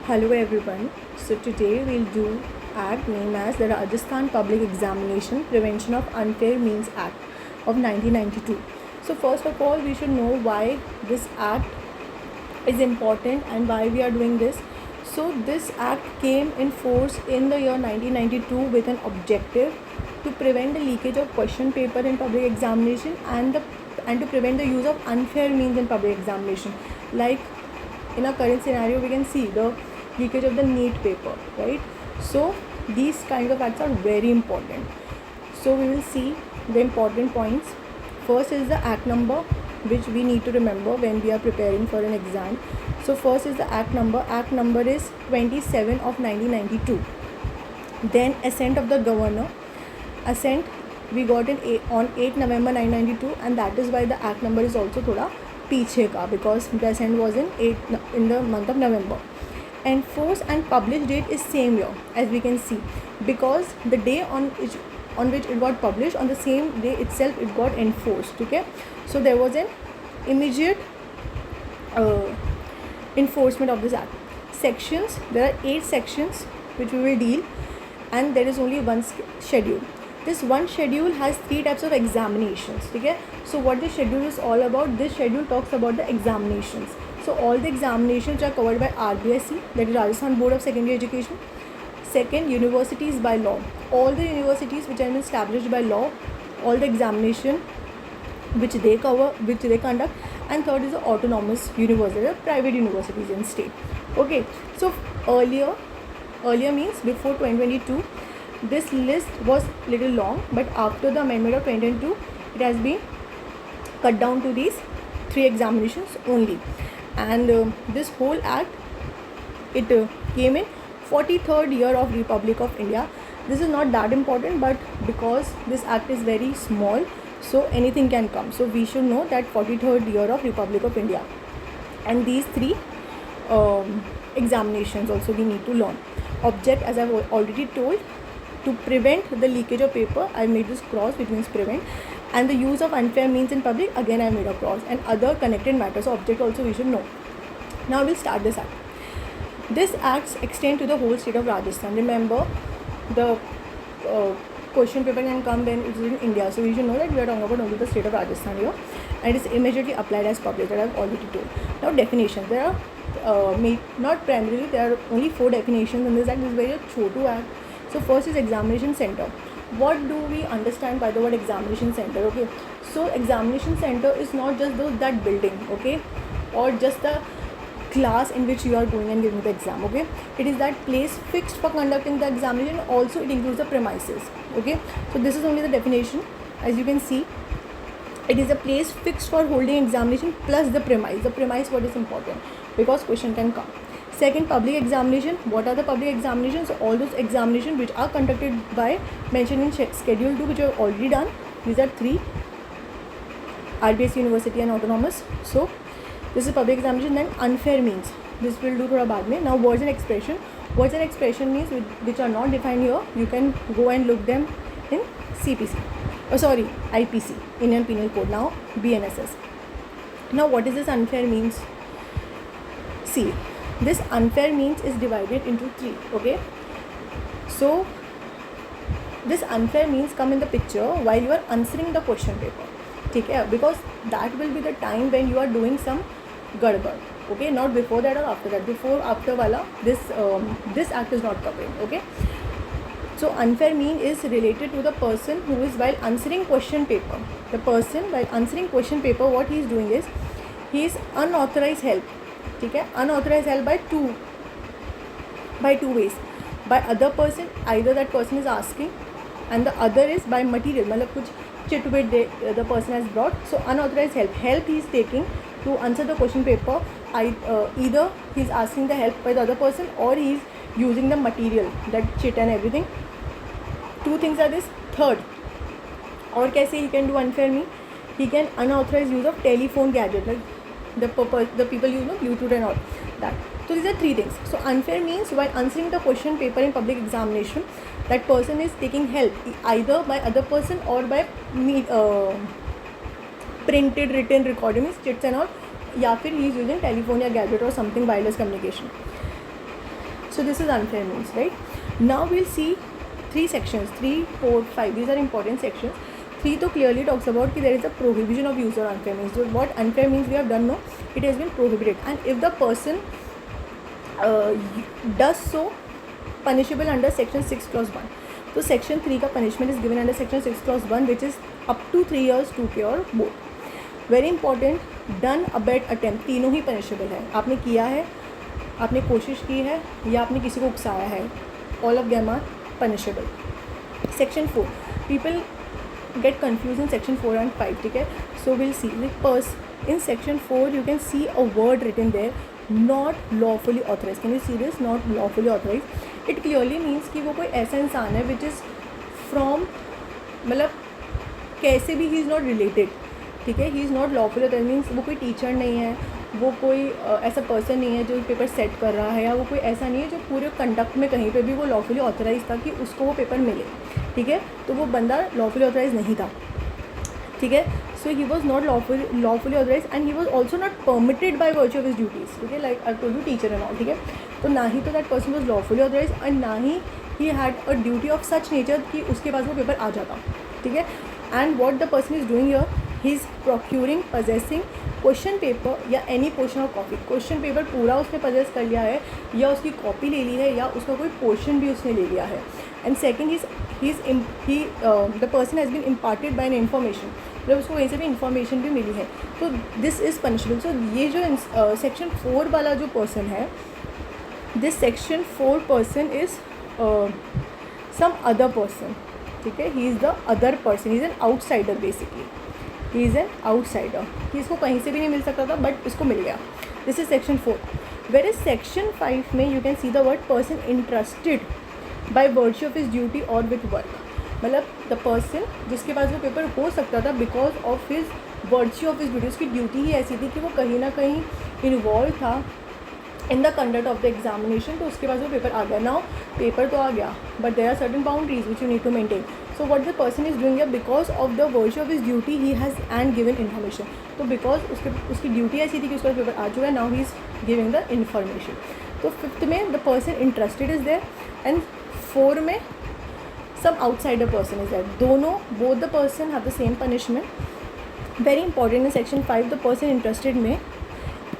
Hello everyone. So today we'll do act named as the Rajasthan Public Examination Prevention of Unfair Means Act of 1992. So first of all we should know why this act is important and why we are doing this. So this act came in force in the year 1992 with an objective to prevent the leakage of question paper in public examination and to prevent the use of unfair means in public examination. Like in our current scenario we can see the leakage of the NEET paper, right? So these kinds of acts are very important. So we will see the important points. First is the act number, which we need to remember when we are preparing for an exam. So first is the act number. Act number is 27 of 1992. Then assent of the governor. Assent we got on 8 November 1992, and that is why the act number is also thoda पीछे का, because the assent was in the month of November. Enforce and publish date is same year, as we can see, because the day on which it got published, on the same day itself it got enforced. Okay, so there was an immediate enforcement of this act. Sections, there are 8 sections which we will deal, and there is only one schedule. This one schedule has 3 types of examinations. Okay, so what this schedule is all about, this schedule talks about the examinations. So all the examinations are covered by RBSE, that is Rajasthan Board of Secondary Education. Second, universities by law. All the universities which have been established by law, all the examination which they cover, which they conduct. And third is the autonomous universities, private universities in state. Okay, so earlier means before 2022, this list was little long, but after the amendment of 2022, it has been cut down to these 3 examinations only. And this whole act, it came in 43rd year of Republic of India. This is not that important, but because this act is very small, so anything can come. So we should know that 43rd year of Republic of India, and these 3 examinations also we need to learn. Object, as I've already told, to prevent the leakage of paper, I made this cross, which means prevent, and the use of unfair means in public, again I made a cross, and other connected matters. So object also we should know. Now we'll start this act. This acts extend to the whole state of Rajasthan. Remember, the question paper can come when it is in India, so we should know that we are talking about only the state of Rajasthan here, and it is immediately applied as published, that I have already told. Now definitions, there are not primarily, there are only 4 definitions in this act. This is very chotu act. So first is examination center. What do we understand by the word examination center? Okay, so examination center is not just that building, okay, or just the class in which you are going and giving the exam. Okay, it is that place fixed for conducting the examination. Also it includes the premises. Okay, so this is only the definition. As you can see, it is a place fixed for holding examination plus the premise. The premise, what is important, because question can come. Second, public examination. What are the public examinations? All those examinations which are conducted by, mentioned in schedule 2, which you have already done. These are 3: RBS University and autonomous. So this is public examination. Then unfair means, this will do thoda baad mein. Now words and expression. Words and expression means which are not defined here. You can go and look them in CPC. IPC, Indian Penal Code, now BNSS. Now what is this unfair means? See, this unfair means is divided into 3. Okay, so this unfair means come in the picture while you are answering the question paper. Okay, because that will be the time when you are doing some gadbad. Okay, not before that or after that. Before, after wala, this act is not covering. Okay, so unfair mean is related to the person who is, while answering question paper, the person while answering question paper, what he is doing is, he is unauthorized help. Okay, unauthorized help by two ways. By other person, either that person is asking, and the other is by material, मतलब कुछ chitbit the person has brought. So unauthorized help he is taking to answer the question paper. Either he is asking the help by the other person, or he is using the material, that chit and everything. 2 things are this. Third, और कैसे he can do unfair mean? He can unauthorized use of telephone gadget, like the people use Bluetooth and all that. So these are 3 things. So unfair means while answering the question paper in public examination, that person is taking help either by other person or by printed, written, recording, means chits and all, या फिर he is using telephone या gadget or something wireless communication. So this is unfair means, right? Now we'll see 3 sections, 3, 4, 5. These are important sections. 3 तो clearly talks about कि there is a prohibition of use of unfair means. So what unfair means we have done, no, it has been prohibited, and if the person does so, punishable under section 6 clause 1. तो section 3 का punishment is given under section 6 clause 1, which is up to 3 years, 2K or both. Very important, done, abet, attempt, तीनों ही punishable है. आपने किया है, आपने कोशिश की है, या आपने किसी को उकसाया है, all of them are punishable. Section 4, people get confused in section 4 and 5, ठीक है? So we'll see. In section 4 you can see a word written there, not lawfully authorized. Can you see this? Not lawfully authorized. It clearly means कि वो कोई ऐसा इंसान है which is from, मतलब कैसे भी he is not related, ठीक है? He is not lawfully authorized means वो कोई टीचर नहीं है, वो कोई ऐसा पर्सन नहीं है जो पेपर सेट कर रहा है, या वो कोई ऐसा नहीं है जो पूरे कंडक्ट में कहीं पे भी वो लॉफुली ऑथराइज था कि उसको वो पेपर मिले, ठीक है? तो वो बंदा लॉफुली ऑथराइज नहीं था, ठीक है? So he was not lawfully authorize and he was also not permitted by virtue of his duties, ठीक है? Like I told you teacher and all, ठीक है? तो ना ही तो that person was lawfully authorize and ना ही had a duty of such nature कि उसके पास वो पेपर आ जाता, ठीक है? And what the person is doing here, he is procuring, possessing question paper या any portion of copy. Question paper पूरा उसने पजेस कर लिया है, या उसकी कॉपी ले ली है, या उसका कोई पोर्शन भी उसने ले लिया है. And second the person has been imparted by an information, मतलब उसको वहीं से भी इन्फॉर्मेशन भी मिली है, तो दिस इज़ पनिशेबल. सो ये जो सेक्शन 4 वाला जो पर्सन है, this section 4 person is some other person, ठीक है? He is the other person, he is an outsider basically. He is an outsider कि इसको कहीं से भी नहीं मिल सकता था बट इसको मिल गया. This is section 4. Where is section 5 में you can see the word person interested by virtue of his duty और विथ वर्क, मतलब द पर्सन जिसके पास वो पेपर हो सकता था because of his virtue of his duty, उसकी ड्यूटी ही ऐसी थी कि वो कहीं ना कहीं इन्वॉल्व था in the conduct of the examination, तो उसके पास वो पेपर आ गया. नाउ पेपर तो आ गया but there are certain boundaries which you need to maintain. So what the person is doing because of the virtue of his duty he has and given information. तो because उसकी ड्यूटी ऐसी थी कि उसका पेपर आ चुका है, now he is giving the information. तो 5th में the person interested is there and 4 में some outsider person is there. दोनों both the person have the same punishment. Very important in section 5 the person interested में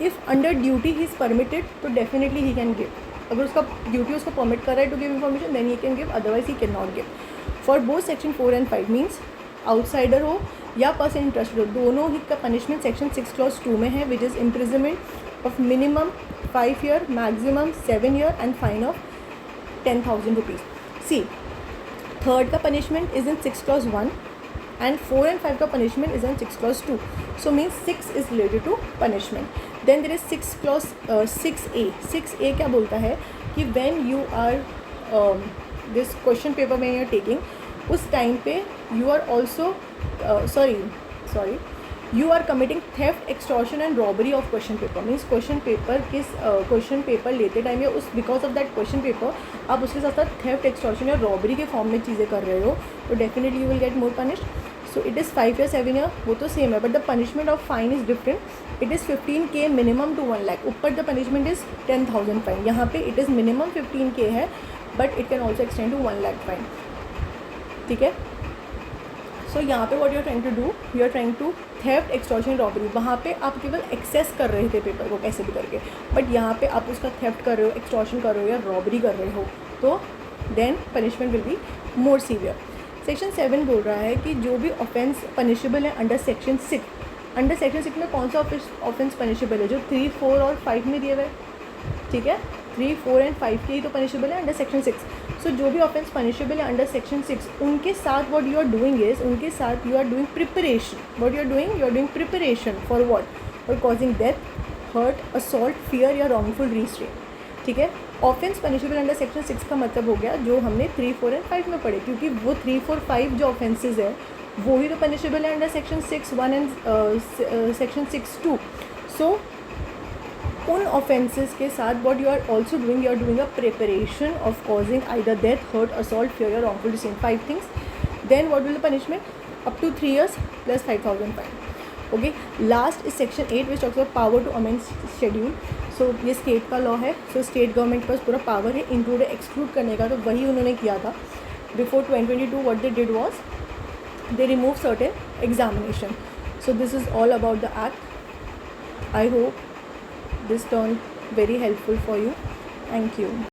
if under duty he is permitted तो definitely he can give. अगर उसका duty उसको permit कर रहा है to give information then he can give, otherwise he can not give. For both section 4 and 5 means outsider हो या पर्सन इंटरेस्टेड हो, दोनों ही का पनिशमेंट सेक्शन 6 clause 2 में है, which is imprisonment of minimum 5 year, maximum 7 year and fine of 10,000 rupees. See, 3rd का punishment is in 6 clause 1 and 4 and 5 का punishment is in 6 clause 2. So means 6 is related to punishment. Then there is 6 clause 6A. 6A क्या बोलता है कि when you are this question paper when you are taking, उस time पे you are also you are committing theft, extortion and robbery of question paper. Means question paper लेते time या उस because of that question paper आप उसके साथ साथ theft, extortion या robbery के फॉर्म में चीज़ें कर रहे हो, तो definitely you will get more punished. So it is 5 year, 7 year, वो तो सेम है, but the punishment of fine is different. It is 15K minimum to 1 lakh. ऊपर the punishment is 10,000 fine. यहाँ पे it is minimum 15K है, but it can also extend to 1 lakh fine. ठीक है? So यहाँ पे what you are trying to do, you are trying to theft, extortion, robbery. वहाँ पे आप केवल एक्सेस कर रहे थे पेपर को कैसे भी करके, बट यहाँ पे आप उसका थेफ्ट कर रहे हो, एक्सटॉर्शन कर रहे हो या रॉबरी कर रहे हो, तो then punishment will be more severe. Section 7 बोल रहा है कि जो भी ऑफेंस पनिशेबल है अंडर सेक्शन 6. अंडर सेक्शन 6 में कौन सा ऑफेंस पनिशेबल है? जो 3, 4 और 5 में दिए हुए, ठीक है? 3, 4 एंड 5 के ही तो पनिशेबल है अंडर सेक्शन 6. सो जो भी ऑफेंस पनिशेबल है अंडर सेक्शन 6, उनके साथ what you are doing is, उनके साथ you are doing preparation. What you are doing preparation for what? For causing death, hurt, assault, fear या रॉन्गफुल रिस्ट्रेन. ठीक है? ऑफेंस पनिशेबल अंडर सेक्शन 6 का मतलब हो गया जो हमने 3, 4 एंड 5 में पढ़े, क्योंकि वो 3, 4, 5 जो ऑफेंसेज है वो ही तो पनिशेबल है under section 6, 1 and section 6, 2. So उन ऑफेंसेस के साथ what you are also doing, you are doing a preparation of causing either death, hurt, assault, fear या wrongful decision. 5 things. Then what will the punishment? Up to 3 years plus 5,000 fine. Okay, last is section 8 which talks about power to amend schedule. So ये state का law है. सो state government के पास पूरा power है include exclude करने का, तो वही उन्होंने किया था. Before 2022 what they did was they remove certain examination. So this is all about the act. I hope this turned very helpful for you. Thank you.